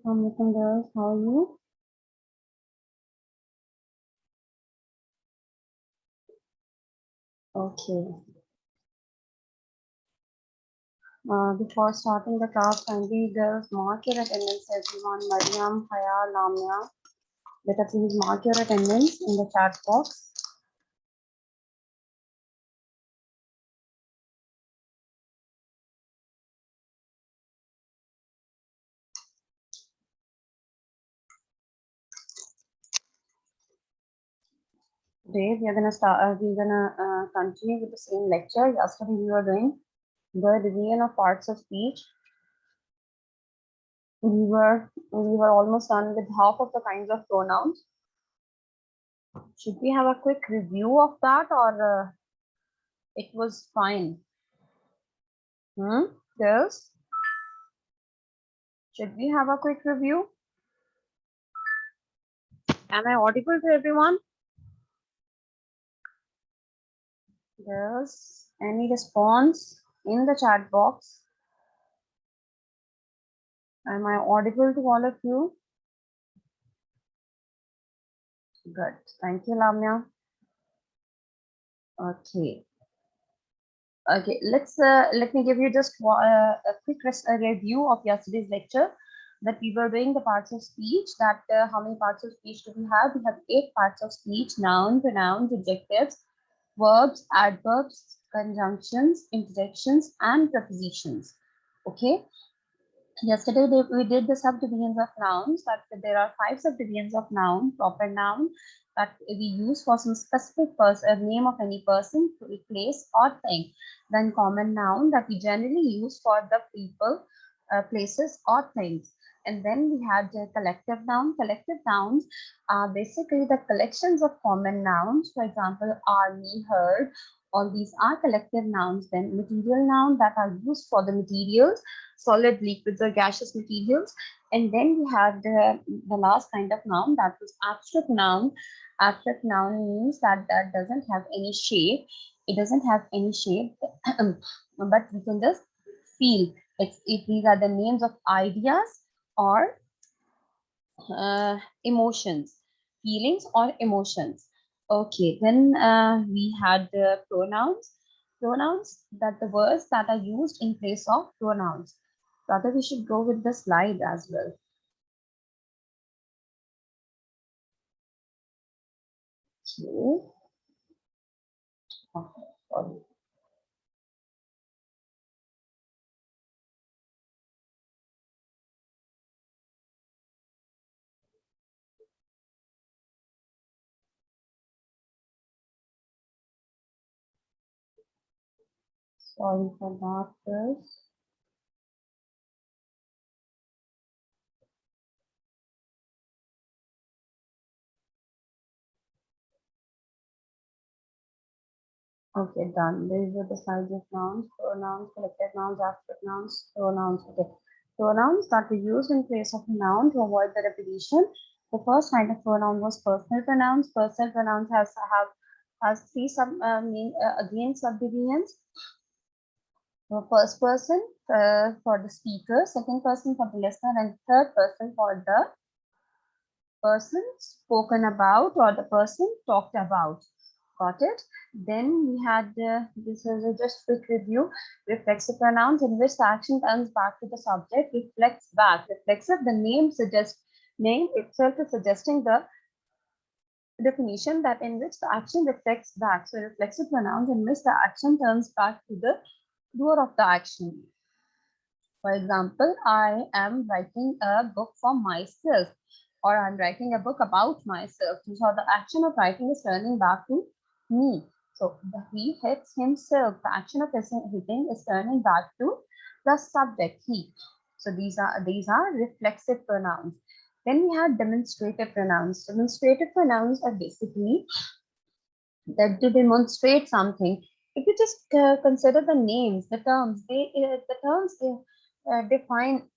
Assalamualaikum girls, how are you? Okay. Before starting the class, kindly girls mark your attendance everyone. Mariam, Haya, Lamia. Let us please mark your attendance in the chat box. Today we are gonna start. We're gonna continue with the same lecture. Yesterday we were doing the division of parts of speech. We were almost done with half of the kinds of pronouns. Should we have a quick review of that, or it was fine? Girls, should we have a quick review? Am I audible to everyone? Girls, any response in the chat box? Am I audible to all of you? Good. Thank you, Lamya. Okay. Okay. Let me give you just a quick review of yesterday's lecture. That we were doing the parts of speech. That how many parts of speech do we have? We have 8 parts of speech: noun, pronouns, adjectives, verbs, adverbs, conjunctions, interjections, and prepositions. Okay. Yesterday we did the subdivisions of nouns. That there are 5 subdivisions of noun: proper noun that we use for some specific person, name of any person, place, or thing. Then common noun that we generally use for the people, places, or things. And then we had collective noun. Collective nouns are basically the collections of common nouns. For example, army, herd. All these are collective nouns. Then material noun that are used for the materials, solid, liquids, or gaseous materials. And then we had the last kind of noun, that was abstract noun. Abstract noun means that doesn't have any shape. It doesn't have any shape, but we can just feel. These are the names of ideas or emotions, feelings or emotions. Okay, then we had pronouns. Pronouns that the words that are used in place of pronouns. Rather, we should go with the slide as well. Okay. Okay, sorry. Sorry for that, first. Okay, done. These are the sides of nouns, pronouns, collective nouns, abstract nouns, pronouns. Okay. Pronouns that we use in place of a noun to avoid the repetition. The first kind of pronoun was personal pronouns. Personal pronouns has 3 again subdivisions. First person for the speaker, second person for the listener, and third person for the person spoken about or the person talked about. Got it? Then we had this is just quick review. Reflexive pronouns in which the action turns back to the subject. Reflects back. Reflexive, the name itself is suggesting the definition that in which the action reflects back. So reflexive pronouns in which the action turns back to the doer of the action. For example, I am writing a book for myself, or I'm writing a book about myself. So the action of writing is turning back to me. So he hits himself. The action of hitting is turning back to the subject, he. So these are reflexive pronouns. Then we have demonstrative pronouns. Demonstrative pronouns are basically that to demonstrate something. If you just consider the names, the terms, they define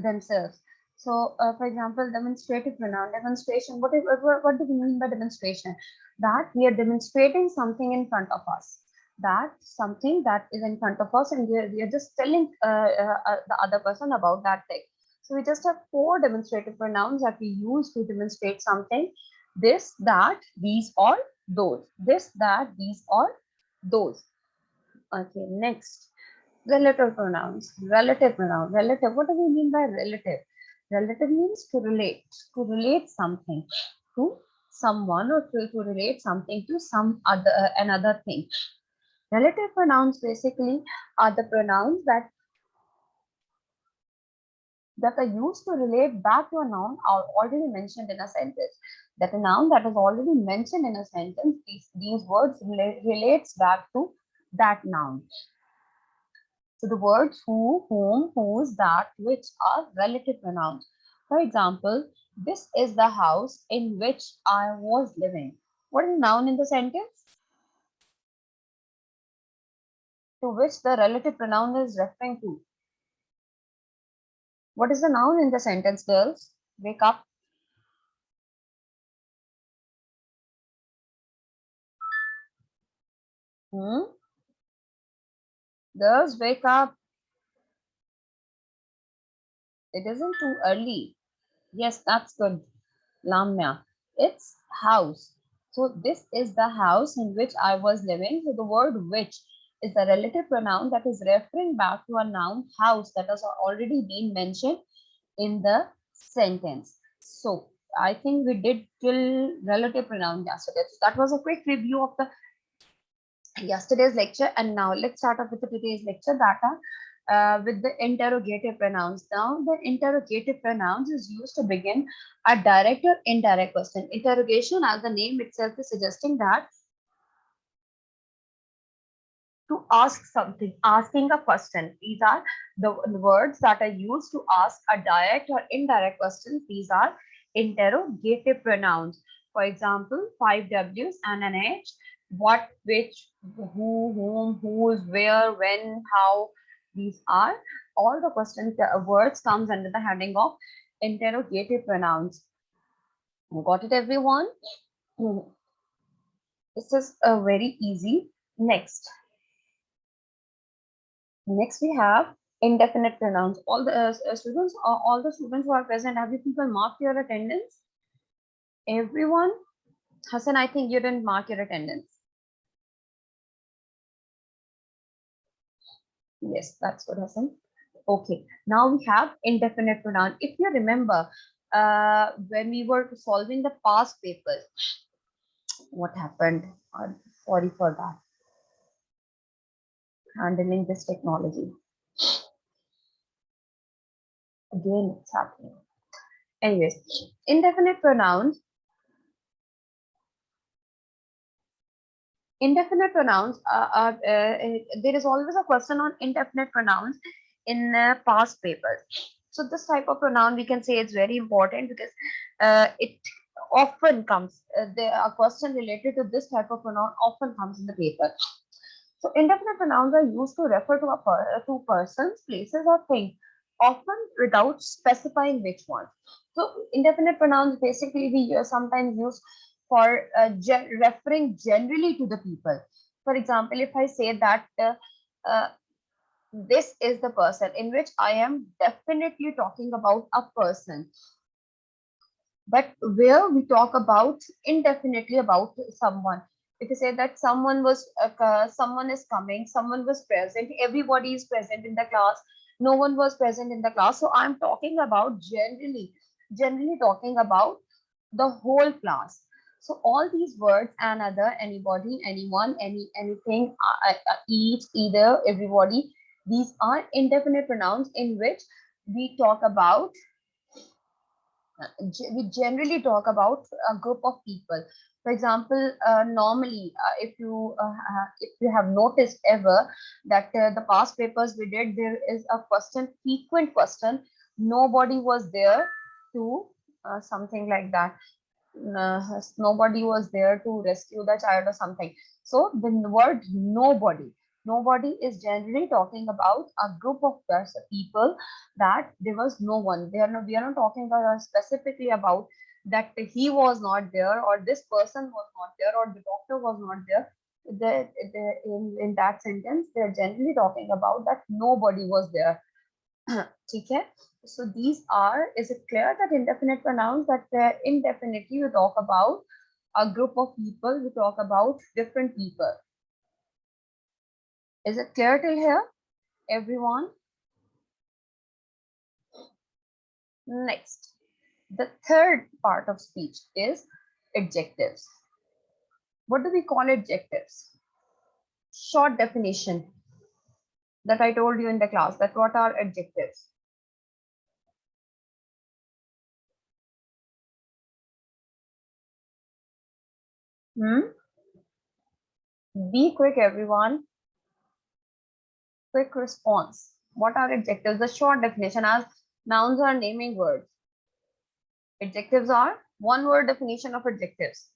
themselves. So, for example, demonstrative pronoun, demonstration. What do we mean by demonstration? That we are demonstrating something in front of us. That something that is in front of us, and we are just telling the other person about that thing. So we just have four demonstrative pronouns that we use to demonstrate something. This, that, these, or those. This, that, these, or those. Okay, next. Relative pronouns. Relative pronoun. Relative. What do we mean by relative? Relative means to relate. To relate something to someone, or to relate something to some other another thing. Relative pronouns basically are the pronouns that are used to relate back to a noun are already mentioned in a sentence. That a noun that is already mentioned in a sentence, these words relates back to that noun. So the words who, whom, whose, that, which are relative pronouns. For example, this is the house in which I was living. What is the noun in the sentence? To which the relative pronoun is referring to. What is the noun in the sentence, girls? Wake up. Girls, wake up. It isn't too early. Yes, that's good. Lamya. It's house. So this is the house in which I was living. So the word which is the relative pronoun that is referring back to a noun house that has already been mentioned in the sentence. So I think we did till relative pronoun yesterday. So that was a quick review of the yesterday's lecture, and now let's start off with today's lecture that are with the interrogative pronouns. Now the interrogative pronouns is used to begin a direct or indirect question. Interrogation, as the name itself is suggesting, that to ask something, asking a question. These are the words that are used to ask a direct or indirect question. These are interrogative pronouns. For example, 5 W's and an H. What, which, who, whom, whose, where, when, how. These are all the questions, the words comes under the heading of interrogative pronouns. Got it, everyone? This is very easy. Next we have indefinite pronouns. All the students, all the students who are present, have you people marked your attendance? Everyone? Hassan, I think you didn't mark your attendance. Yes, that's good, Hassan. Okay, now we have indefinite pronoun. If you remember, when we were solving the past papers, what happened? Sorry for that. Handling this technology. Again, it's happening. Anyways, indefinite pronouns. Indefinite pronouns there is always a question on indefinite pronouns in past papers. So this type of pronoun, we can say, it's very important because it often comes, a question related to this type of pronoun often comes in the paper. So indefinite pronouns are used to refer to to persons, places, or things, often without specifying which one. So indefinite pronouns basically we sometimes use for referring generally to the people. For example, if I say that uh, this is the person, in which I am definitely talking about a person, but where we talk about indefinitely about someone. If you say that someone is coming, someone was present, everybody is present in the class, no one was present in the class, so I'm talking about generally talking about the whole class. So all these words, another, anybody, anyone, anything, each, either, everybody, these are indefinite pronouns in which we talk about we generally talk about a group of people. For example, normally, if you have noticed ever that the past papers we did, there is a question, frequent question. Nobody was there to something like that. Nobody was there to rescue the child or something. So the word nobody, nobody is generally talking about a group of people that there was no one. We are not talking specifically about that he was not there or this person was not there or the doctor was not there. In that sentence, they're generally talking about that nobody was there. ठीक है. So these are, is it clear that indefinite pronouns, that indefinitely we talk about a group of people, we talk about different people. Is it clear till here, everyone? Next, the third part of speech is adjectives. What do we call adjectives? Short definition that I told you in the class, that what are adjectives? Be quick, everyone. Quick response. What are adjectives? The short definition, as nouns are naming words. Adjectives are one word definition of adjectives.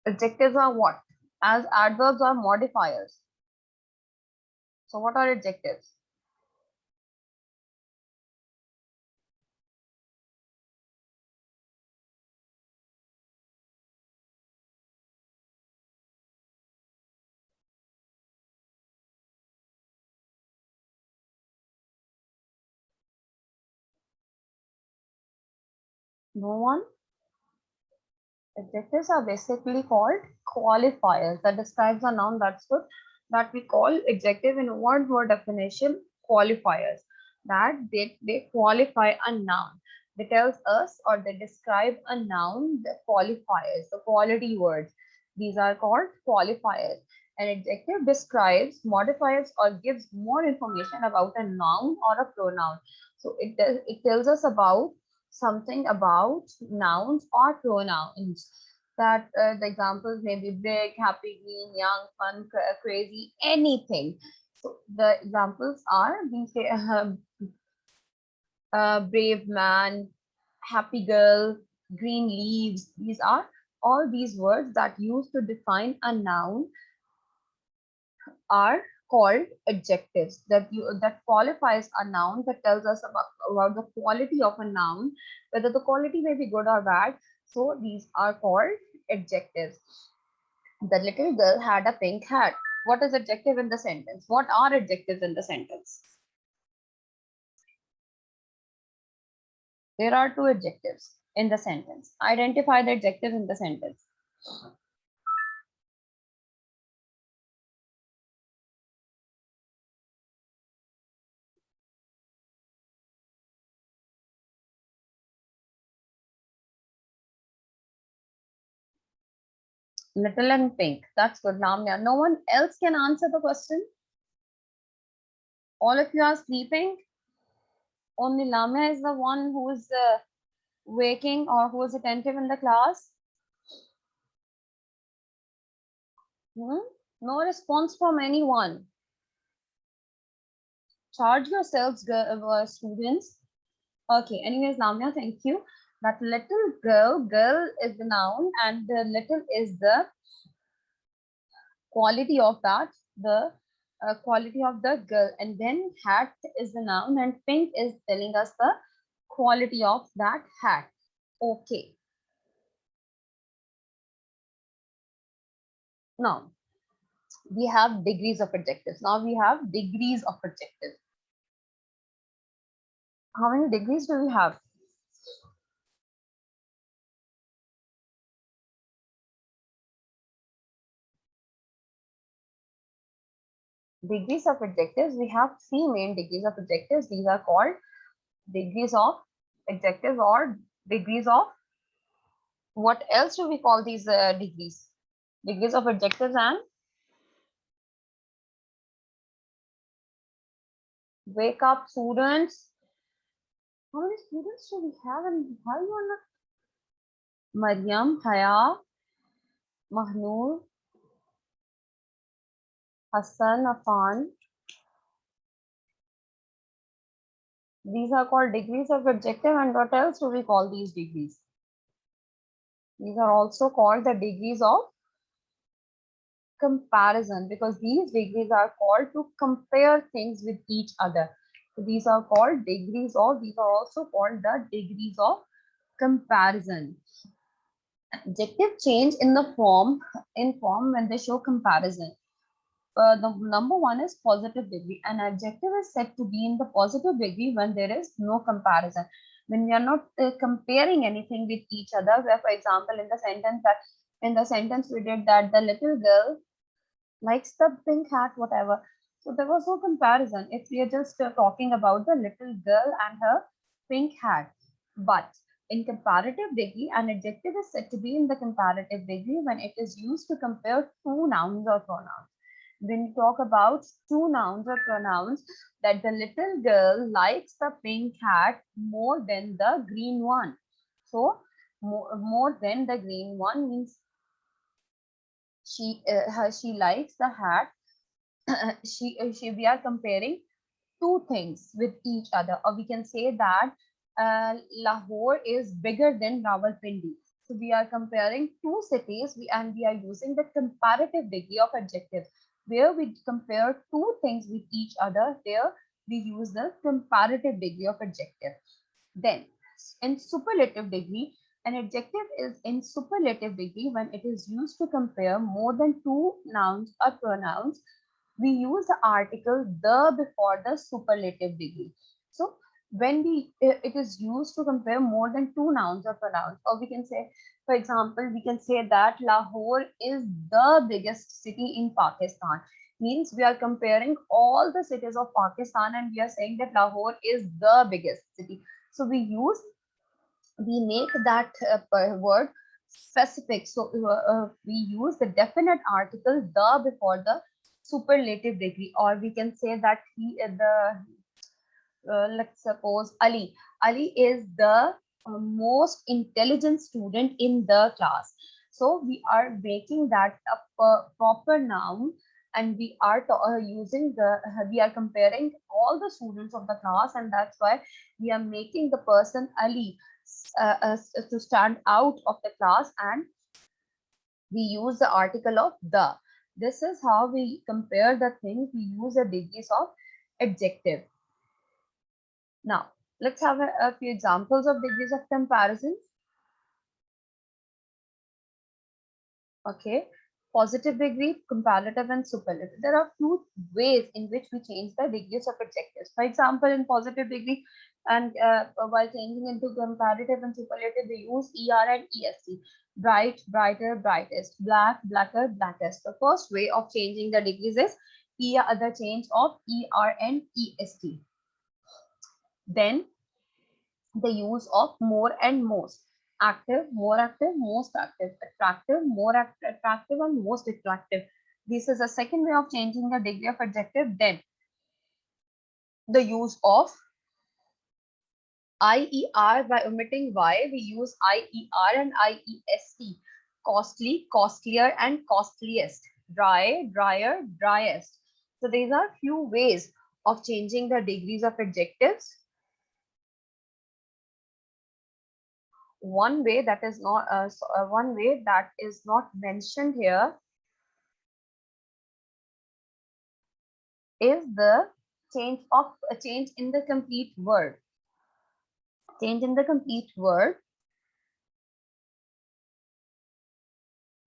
Adjectives are what? As adverbs are modifiers. So what are adjectives? No one? Adjectives are basically called qualifiers that describes a noun, that's good. That we call adjective in one word definition qualifiers. That they qualify a noun. They tells us or they describe a noun, the qualifiers, the quality words. These are called qualifiers. An adjective describes, modifies, or gives more information about a noun or a pronoun. So it tells us about something about nouns or pronouns. That the examples may be big, happy, green, young, fun, crazy, anything. So the examples are, we say brave man, happy girl, green leaves. These are all these words that used to define a noun are called adjectives. That qualifies a noun, that tells us about the quality of a noun, whether the quality may be good or bad. So these are called adjectives. The little girl had a pink hat. What is adjective in the sentence? What are adjectives in the sentence? There are two adjectives in the sentence. Identify the adjectives in the sentence. Little and pink. That's good, Lamya. No one else can answer the question? All of you are sleeping? Only Lamya is the one who is waking or who is attentive in the class? No response from anyone. Charge yourselves, students. Okay, anyways, Lamya, thank you. That little girl, girl is the noun and the little is the quality of that, the quality of the girl, and then hat is the noun and pink is telling us the quality of that hat. Okay. Now, we have degrees of adjectives. Now we have degrees of adjectives. How many degrees do we have? Degrees of adjectives, we have three main degrees of adjectives. These are called degrees of adjectives or degrees of, what else do we call these degrees? Degrees of adjectives and wake up, students. How many students do we have and why you are not? Mariam, Haya, Mahnur, Hassan, Afan. These are called degrees of adjective, and what else do we call these degrees? These are also called the degrees of comparison, because these degrees are called to compare things with each other. So these are called degrees of, these are also called the degrees of comparison. Adjective change in the form when they show comparison. the number one is positive degree. An adjective is said to be in the positive degree when there is no comparison. When we are not comparing anything with each other, where, for example, in the sentence we did that the little girl likes the pink hat, whatever. So there was no comparison. If we are just talking about the little girl and her pink hat. But in comparative degree, an adjective is said to be in the comparative degree when it is used to compare two nouns or pronouns. When we talk about two nouns or pronouns, that the little girl likes the pink hat more than the green one. So more than the green one means she likes the hat. She we are comparing two things with each other, or we can say that Lahore is bigger than Rawalpindi. So we are comparing two cities, and we are using the comparative degree of adjective. Where we compare two things with each other, there we use the comparative degree of adjective. Then in superlative degree, an adjective is in superlative degree when it is used to compare more than two nouns or pronouns. We use the article the before the superlative degree. So when it is used to compare more than two nouns or pronouns, or we can say, for example, we can say that Lahore is the biggest city in Pakistan. Means we are comparing all the cities of Pakistan and we are saying that Lahore is the biggest city. So we make that word specific. So we use the definite article the before the superlative degree, or we can say that let's suppose Ali is the most intelligent student in the class. So we are making that a proper noun, and we are using we are comparing all the students of the class, and that's why we are making the person Ali to stand out of the class, and we use the article of the. This is how we compare the things. We use the degrees of adjective. Now, let's have a few examples of degrees of comparisons. Okay, positive degree, comparative, and superlative. There are few ways in which we change the degrees of adjectives. For example, in positive degree, and while changing into comparative and superlative, we use er and est. Bright, brighter, brightest. Black, blacker, blackest. The first way of changing the degrees is the change of er and est. Then the use of more and most. Active, more active, most active. Attractive, more attractive, and most attractive. This is a second way of changing the degree of adjective. Then the use of IER. By omitting Y, we use IER and IEST. Costly, costlier, and costliest. Dry, drier, driest. So these are few ways of changing the degrees of adjectives. One way that is not mentioned here is the change in the complete word. Change in the complete word.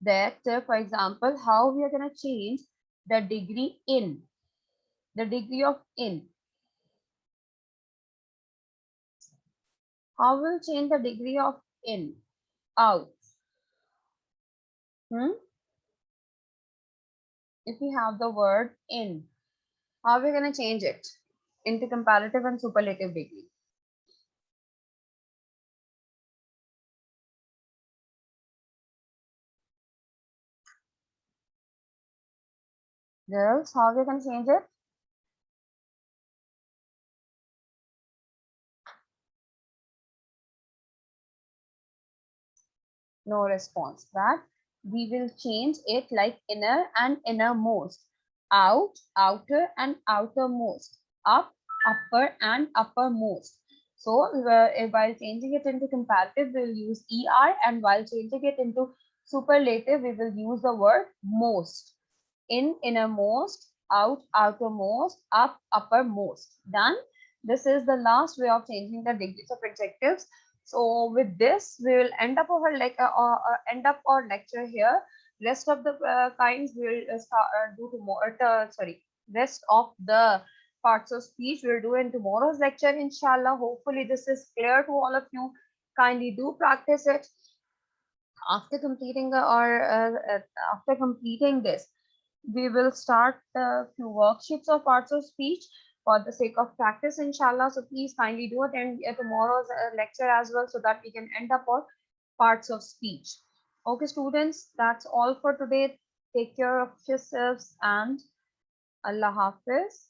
That, for example, how we are going to change the degree in, the degree of in. How will change the degree of in? Out. If we have the word in, how are we going to change it into comparative and superlative degree? Girls, how are we going to change it? No response. That we will change it like inner and innermost, out, outer, and outermost, up, upper, and uppermost. So while changing it into comparative, we'll use er, and while changing it into superlative, we will use the word most. In, innermost, out, outermost, up, uppermost. Done. This is the last way of changing the degrees of adjectives. So with this, we will end up our lecture here. Rest of the kinds we'll do tomorrow. Sorry, rest of the parts of speech we'll do in tomorrow's lecture, inshallah. Hopefully, this is clear to all of you. Kindly do practice it. After completing after completing this, we will start a few worksheets of parts of speech for the sake of practice, inshallah. So please kindly do attend tomorrow's lecture as well, so that we can end up on parts of speech. Okay, students, that's all for today. Take care of yourselves and Allah Hafiz.